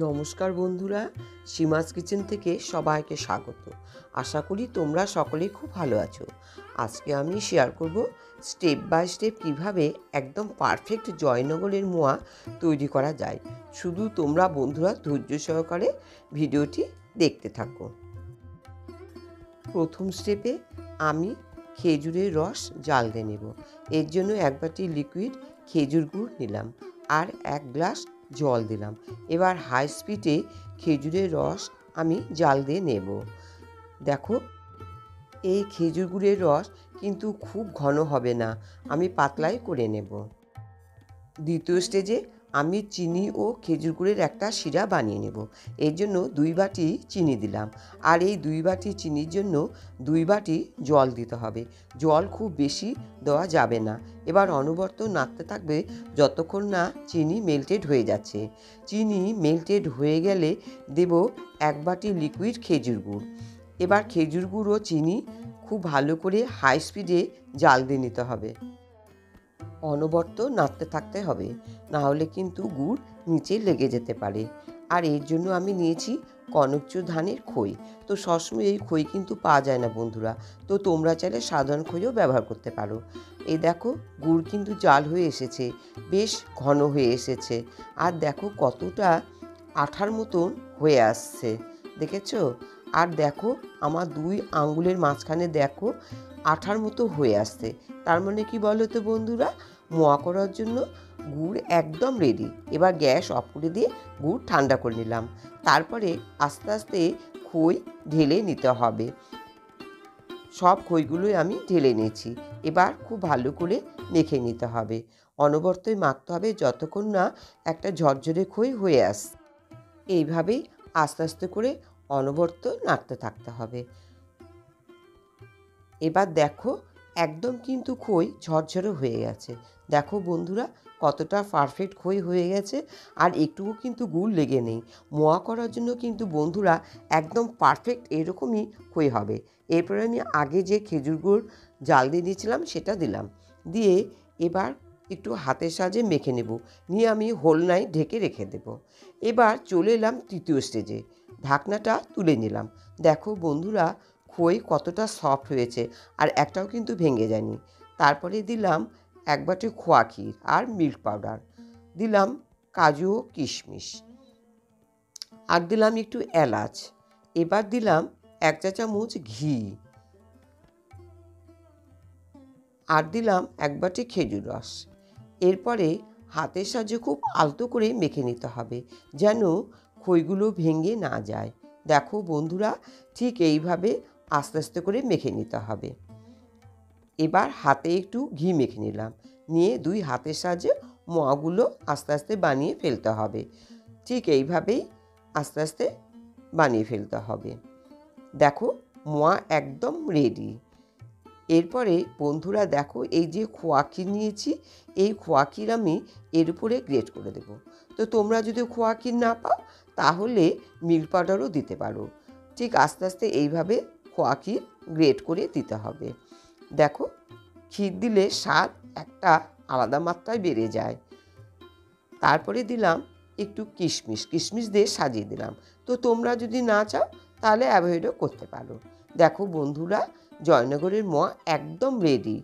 নমস্কার বন্ধুরা, সীমাস কিচেন থেকে সবাইকে স্বাগত। আশা করি তোমরা সকলেই খুব ভালো আছো। আজকে আমি শেয়ার করব স্টেপ বাই স্টেপ কিভাবে একদম পারফেক্ট জয়নগরের মোয়া তৈরি করা যায়। শুধু তোমরা বন্ধুরা ধৈর্য সহকারে ভিডিওটি দেখতে থাকো। প্রথম স্টেপে আমি খেজুরের রস জাল দিয়ে নেব। এর জন্য এক বাটি লিকুইড খেজুর গুড় নিলাম আর 1 গ্লাস জল দিলাম। এবার হাই স্পিডে খেজুরের রস আমি জাল দিয়ে নেব। দেখো, এই খেজুর গুড়ের রস কিন্তু খুব ঘন হবে না, আমি পাতলাই করে নেব। দ্বিতীয় স্টেজে আমি চিনি ও খেজুর গুড়ের একটা শিরা বানিয়ে নেব। এর জন্য 2 বাটি চিনি দিলাম আর এই 2 বাটি চিনির জন্য 2 বাটি জল দিতে হবে। জল খুব বেশি দেওয়া যাবে না। এবার অনবরত নাড়তে থাকবে যতক্ষণ না চিনি মেল্টেড হয়ে যাচ্ছে। চিনি মেল্টেড হয়ে গেলে দেব 1 বাটি লিকুইড খেজুর গুড়। এবার খেজুর গুড় ও চিনি খুব ভালো করে হাই স্পিডে জাল দিয়ে নিতে হবে। অনবরত নাড়তে থাকতে হবে, না হলে কিন্তু গুড় নিচে লেগে যেতে পারে। আর এর জন্য আমি নিয়েছি কনকচুর ধানের খই। তো সবসময় এই খই কিন্তু পাওয়া যায় না বন্ধুরা, তো তোমরা চাইলে সাধারণ খইও ব্যবহার করতে পারো। এই দেখো, গুড় কিন্তু জাল হয়ে এসেছে, বেশ ঘন হয়ে এসেছে। আর দেখো কতটা আঠার মতন হয়ে আসছে, দেখেছো? আর দেখো আমার 2 আঙ্গুলের মাঝখানে দেখো আঠার মতো হয়ে আসছে। তার মানে কি বলো তো বন্ধুরা, মোয়া করার জন্য গুড় একদম রেডি। এবার গ্যাস অফ করে দিয়ে গুড় ঠান্ডা করে নিলাম। তারপরে আস্তে আস্তে খই ঢেলে নিতে হবে। সব খইগুলোই আমি ঢেলে নিয়েছি। এবার খুব ভালো করে মেখে নিতে হবে। অনবরতই মাখতে হবে যতক্ষণ না একটা ঝরঝরে খই হয়ে আসে। এইভাবেই আস্তে আস্তে করে অনবরত নাড়তে থাকতে হবে। এবার দেখো একদম কিন্তু খই ঝরঝরে হয়ে গেছে। দেখো বন্ধুরা কতটা পারফেক্ট খই হয়ে গেছে, আর একটুকু কিন্তু গুড় লেগে নেই। মোয়া করার জন্য কিন্তু বন্ধুরা একদম পারফেক্ট এরকমই খই হবে। এরপরে আমি আগে যে খেজুর গুড় জাল দিয়ে দিয়েছিলাম সেটা দিলাম, দিয়ে এবার একটু হাতের সাহায্যে মেখে নেব। নিয়ে আমি হোলনায় ঢেকে রেখে দেব। এবার চলে এলাম তৃতীয় স্টেজে। ঢাকনাটা তুলে নিলাম। দেখো বন্ধুরা খই কতটা সফট হয়েছে, আর একটাও কিন্তু ভেঙে যায়নি। তারপরে দিলাম 1 বাটি খোয়া ক্ষীর আর মিল্ক পাউডার, দিলাম কাজু ও কিশমিশ, আর দিলাম একটু এলাচ। এবার দিলাম 1 চা চামচ ঘি, আর দিলাম 1 বাটি খেজুর রস। এরপরে হাতের সাহায্যে খুব আলতো করে মেখে নিতে হবে, যেন খইগুলো ভেঙে না যায়। দেখো বন্ধুরা ঠিক এইভাবে আস্তে আস্তে করে মেখে নিতে হবে। এবার হাতে একটু ঘি মেখে নিলাম, নিয়ে 2 হাতের সাহায্যে মোয়াগুলো আস্তে আস্তে বানিয়ে ফেলতে হবে। ঠিক এইভাবেই আস্তে আস্তে বানিয়ে ফেলতে হবে। দেখো মোয়া একদম রেডি। এরপরে বন্ধুরা দেখো এই যে খোয়া ক্ষীর নিয়েছি, এই খোয়া ক্ষীর আমি এর উপরে গ্রেট করে দেব। তো তোমরা যদি খোয়া ক্ষীর না পাও তাহলে মিল্ক পাউডারও দিতে পারো। ঠিক আস্তে আস্তে এইভাবে খোয়া ক্ষীর গ্রেট করে দিতে হবে। দেখো ক্ষীর দিলে স্বাদ একটা আলাদা মাত্রায় বেড়ে যায়। তারপরে দিলাম একটু কিশমিশ দিয়ে সাজিয়ে দিলাম। তো তোমরা যদি না চাও তাহলে অ্যাভয়েডও করতে পারো। দেখো বন্ধুরা জয়নগরের মোয়া একদম রেডি।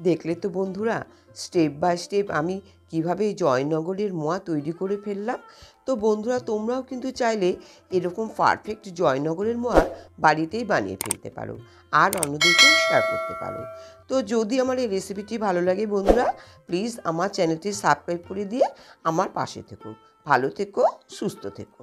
দেখলে তো বন্ধুরা স্টেপ বাই স্টেপ আমি কিভাবে জয়নগরের মোয়া তৈরি করে ফেললাম। তো বন্ধুরা তোমরাও কিন্তু চাইলে এরকম পারফেক্ট জয়নগরের মোয়া বাড়িতেই বানিয়ে ফেলতে পারো, আর অন্যদেরকেও শেয়ার করতে পারো। তো যদি আমার এই রেসিপিটি ভালো লাগে বন্ধুরা, প্লিজ আমার চ্যানেলটি সাবস্ক্রাইব করে দিয়ে আমার পাশে থেকো। ভালো থেকো, সুস্থ থেকো।